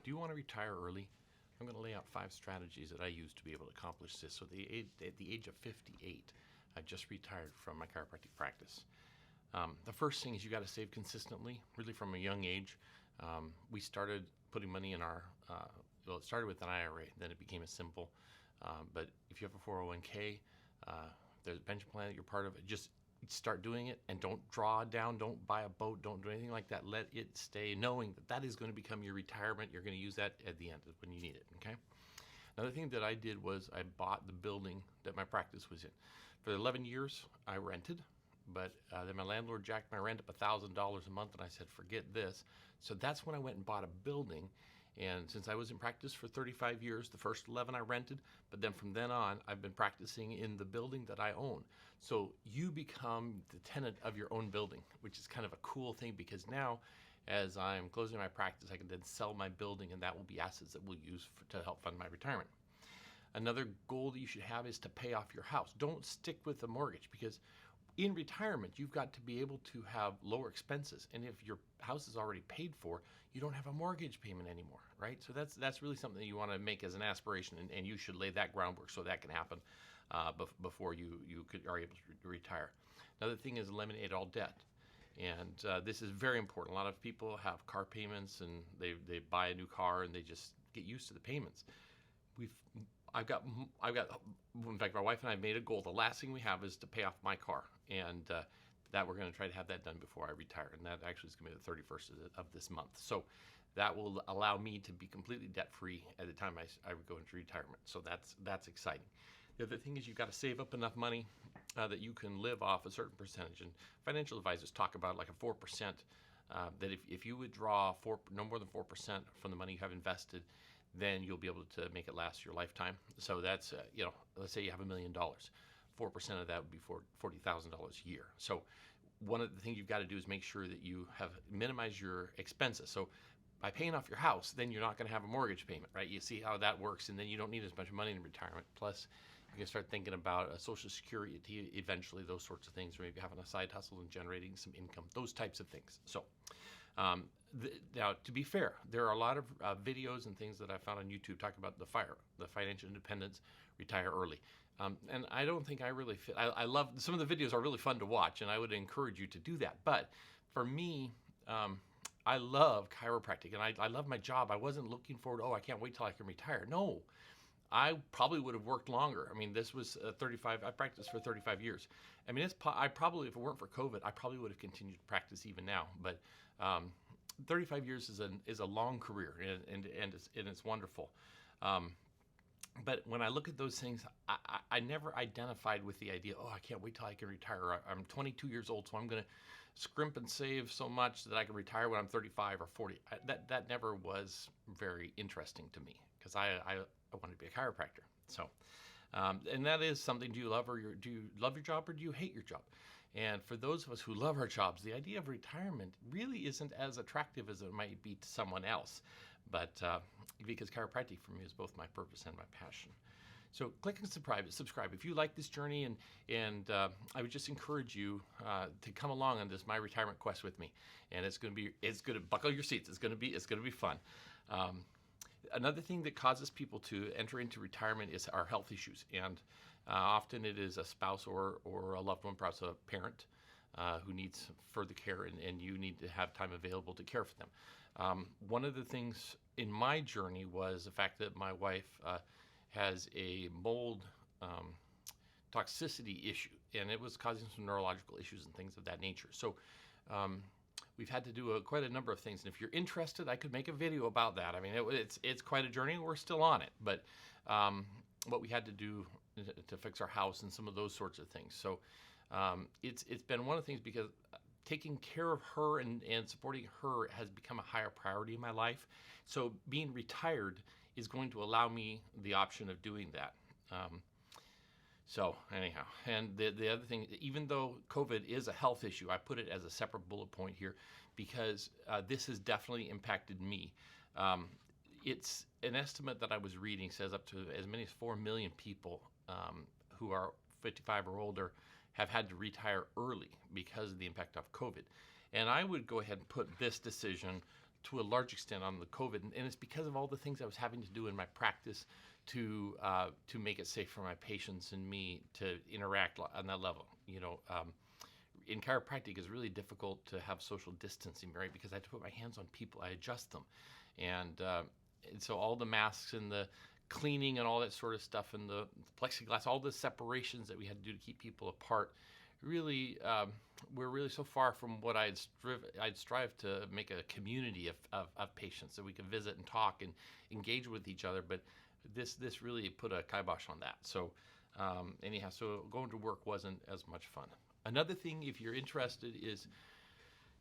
Do you want to retire early? I'm going to lay out 5 strategies that I use to be able to accomplish this. So at the age of 58, I just retired from my chiropractic practice. The first thing is you got to save consistently, really from a young age. We started putting money in our, well, it started with an IRA, then it became a simple. But if you have a 401k, there's a pension plan that you're part of, just start doing it and don't draw down, don't buy a boat, don't do anything like that. Let it stay, knowing that that is going to become your retirement. You're going to use that at the end when you need it, okay? Another thing that I did was I bought the building that my practice was in. For 11 years, I rented, but then my landlord jacked my rent up $1,000 a month, and I said, forget this. So that's when I went and bought a building. And since I was in practice for 35 years, the first 11 I rented, but then from then on, I've been practicing in the building that I own. So you become the tenant of your own building, which is kind of a cool thing, because now, as I'm closing my practice, I can then sell my building, and that will be assets that we'll use to help fund my retirement. Another goal that you should have is to pay off your house. Don't stick with the mortgage, because in retirement, you've got to be able to have lower expenses. And if your house is already paid for, you don't have a mortgage payment anymore, right? So that's really something that you want to make as an aspiration, and you should lay that groundwork so that can happen before you are able to retire. Another thing is eliminate all debt. And this is very important. A lot of people have car payments, and they buy a new car and they just get used to the payments. I've got, in fact, my wife and I made a goal. The last thing we have is to pay off my car, and that we're going to try to have that done before I retire, and that actually is going to be the 31st of this month. So that will allow me to be completely debt-free at the time I go into retirement. So that's exciting. The other thing is you've got to save up enough money that you can live off a certain percentage, and financial advisors talk about like a 4%, that if you withdraw no more than 4% from the money you have invested, then you'll be able to make it last your lifetime. So that's, let's say you have $1 million. 4% of that would be $40,000 a year. So one of the things you've got to do is make sure that you have minimized your expenses. So by paying off your house, then you're not going to have a mortgage payment, right? You see how that works, and then you don't need as much money in retirement. Plus, you can start thinking about Social Security eventually, those sorts of things, or maybe having a side hustle and generating some income, those types of things. So now, to be fair, there are a lot of videos and things that I found on YouTube talking about the financial independence, retire early. And I don't think I really fit. I love, some of the videos are really fun to watch, and I would encourage you to do that. But for me, I love chiropractic, and I love my job. I wasn't looking forward, I can't wait till I can retire. No, I probably would have worked longer. I mean, this was I practiced for 35 years. I mean, I probably, if it weren't for COVID, I probably would have continued to practice even now. But 35 years is a long career, and it's wonderful. But when I look at those things, I never identified with the idea, I can't wait till I can retire. I'm 22 years old, so I'm going to scrimp and save so much that I can retire when I'm 35 or 40. That never was very interesting to me, because I wanted to be a chiropractor. So, and that is something, do you love your job, or do you hate your job? And for those of us who love our jobs, the idea of retirement really isn't as attractive as it might be to someone else. But because chiropractic for me is both my purpose and my passion. So click and subscribe if you like this journey, and I would just encourage you to come along on this My Retirement Quest with me. And it's going to buckle your seats. It's going to be fun. Another thing that causes people to enter into retirement is our health issues, and often it is a spouse or a loved one, perhaps a parent, who needs further care, and you need to have time available to care for them. One of the things in my journey was the fact that my wife has a mold toxicity issue, and it was causing some neurological issues and things of that nature. So we've had to do quite a number of things, and if you're interested, I could make a video about that. I mean, it's quite a journey, and we're still on it, but what we had to do to fix our house and some of those sorts of things. So it's been one of the things, because taking care of her and supporting her has become a higher priority in my life. So being retired is going to allow me the option of doing that. So anyhow, and the other thing, even though COVID is a health issue, I put it as a separate bullet point here, because this has definitely impacted me. It's an estimate that I was reading says up to as many as 4 million people who are 55 or older have had to retire early because of the impact of COVID. And I would go ahead and put this decision to a large extent on the COVID, and it's because of all the things I was having to do in my practice to make it safe for my patients and me to interact on that level. In chiropractic, it's really difficult to have social distancing, right? Because I have to put my hands on people, I adjust them, and so all the masks and the cleaning and all that sort of stuff, and the plexiglass, all the separations that we had to do to keep people apart, really, we're really so far from what I'd strive to make a community of patients that we could visit and talk and engage with each other. But this really put a kibosh on that. So anyhow, so going to work wasn't as much fun. Another thing, if you're interested, is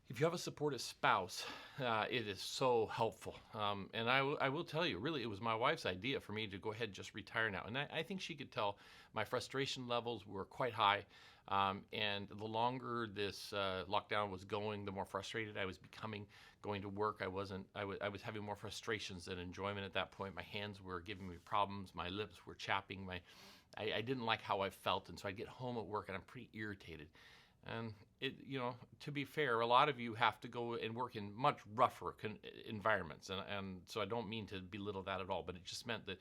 if you have a supportive spouse, it is so helpful. And I will tell you, really, it was my wife's idea for me to go ahead and just retire now. And I think she could tell my frustration levels were quite high. And the longer this lockdown was going, the more frustrated I was becoming going to work. I was having more frustrations than enjoyment at that point. My hands were giving me problems. My lips were chapping. I didn't like how I felt. And so I'd get home at work and I'm pretty irritated. And to be fair, a lot of you have to go and work in much rougher environments. And so I don't mean to belittle that at all, but it just meant that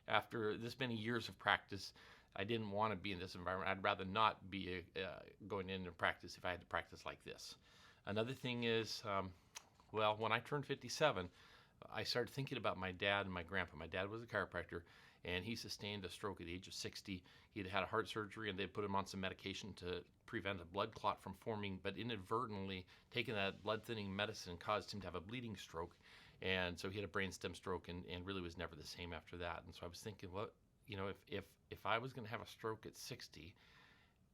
after this many years of practice, I didn't want to be in this environment. I'd rather not be going in and practice if I had to practice like this. Another thing is, when I turned 57, I started thinking about my dad and my grandpa. My dad was a chiropractor, and he sustained a stroke at the age of 60. He'd had a heart surgery, and they put him on some medication to prevent a blood clot from forming, but inadvertently taking that blood-thinning medicine caused him to have a bleeding stroke. And so he had a brainstem stroke and really was never the same after that. And so I was thinking, if I was going to have a stroke at 60,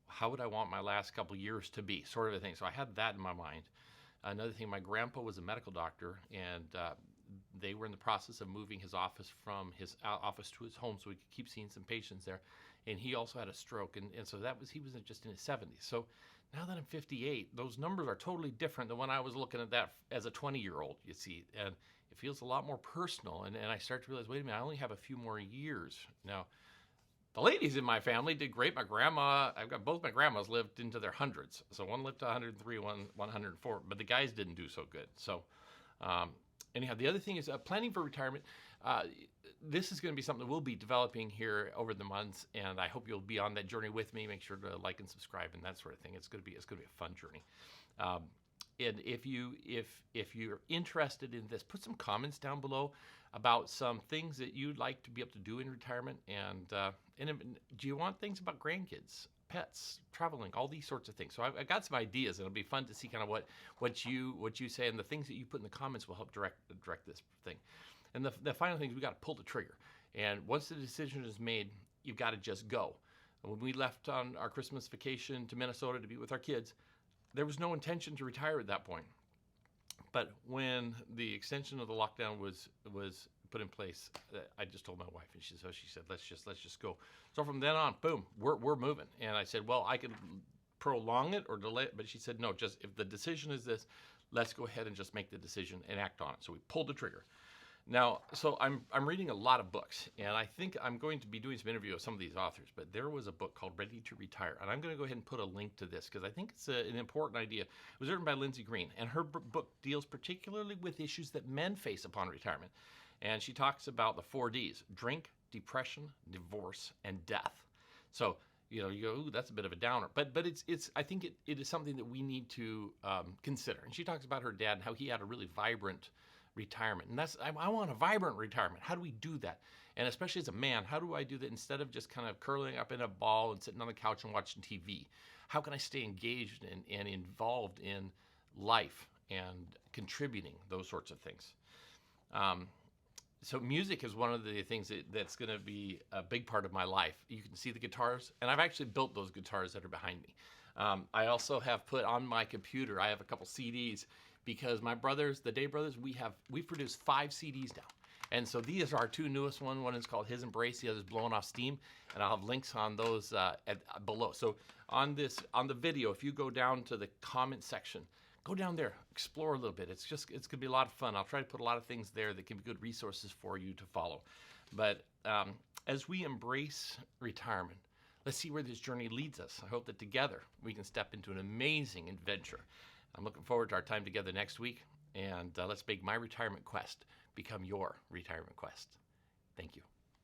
how would I want my last couple years to be, sort of a thing. So I had that in my mind. Another thing, my grandpa was a medical doctor, and they were in the process of moving his office from his office to his home so he could keep seeing some patients there. And he also had a stroke, and so he was just in his 70s. So now that I'm 58, those numbers are totally different than when I was looking at that as a 20-year-old, you see. And it feels a lot more personal, and I start to realize, wait a minute, I only have a few more years. Now, the ladies in my family did great. I've got both my grandmas lived into their hundreds. So one lived to 103, one 104, but the guys didn't do so good. So anyhow, the other thing is planning for retirement. This is going to be something that we'll be developing here over the months, and I hope you'll be on that journey with me. Make sure to like and subscribe and that sort of thing. It's going to be a fun journey. And if you're interested in this, put some comments down below about some things that you'd like to be able to do in retirement. And do you want things about grandkids, pets, traveling, all these sorts of things? So I've got some ideas, and it'll be fun to see kind of what you say, and the things that you put in the comments will help direct this thing. And the final thing is we got to pull the trigger. And once the decision is made, you've got to just go. When we left on our Christmas vacation to Minnesota to be with our kids, there was no intention to retire at that point. But when the extension of the lockdown was put in place, I just told my wife, and she said, let's just go. So from then on, boom, we're moving. And I said, well, I could prolong it or delay it, but she said, no, just if the decision is this, let's go ahead and just make the decision and act on it. So we pulled the trigger. Now, so I'm reading a lot of books, and I think I'm going to be doing some interview of some of these authors, but there was a book called Ready to Retire, and I'm going to go ahead and put a link to this because I think it's an important idea. It was written by Lindsay Green, and her book deals particularly with issues that men face upon retirement, and she talks about the 4 Ds: drink, depression, divorce, and death. So you go, ooh, that's a bit of a downer, but it's I think it is something that we need to consider. And she talks about her dad and how he had a really vibrant retirement, and I want a vibrant retirement. How do we do that? And especially as a man, how do I do that instead of just kind of curling up in a ball and sitting on the couch and watching TV? How can I stay engaged and involved in life and contributing, those sorts of things? So music is one of the things that's going to be a big part of my life. You can see the guitars, and I've actually built those guitars that are behind me. I also have put on my computer, I have a couple CDs, because my brothers, the Day Brothers, we've produced 5 CDs now. And so these are our 2 newest ones. One is called His Embrace, the other is Blowing Off Steam. And I'll have links on those below. So on the video, if you go down to the comment section, go down there, explore a little bit. It's going to be a lot of fun. I'll try to put a lot of things there that can be good resources for you to follow. But as we embrace retirement, let's see where this journey leads us. I hope that together we can step into an amazing adventure. I'm looking forward to our time together next week. and let's make my retirement quest become your retirement quest. Thank you.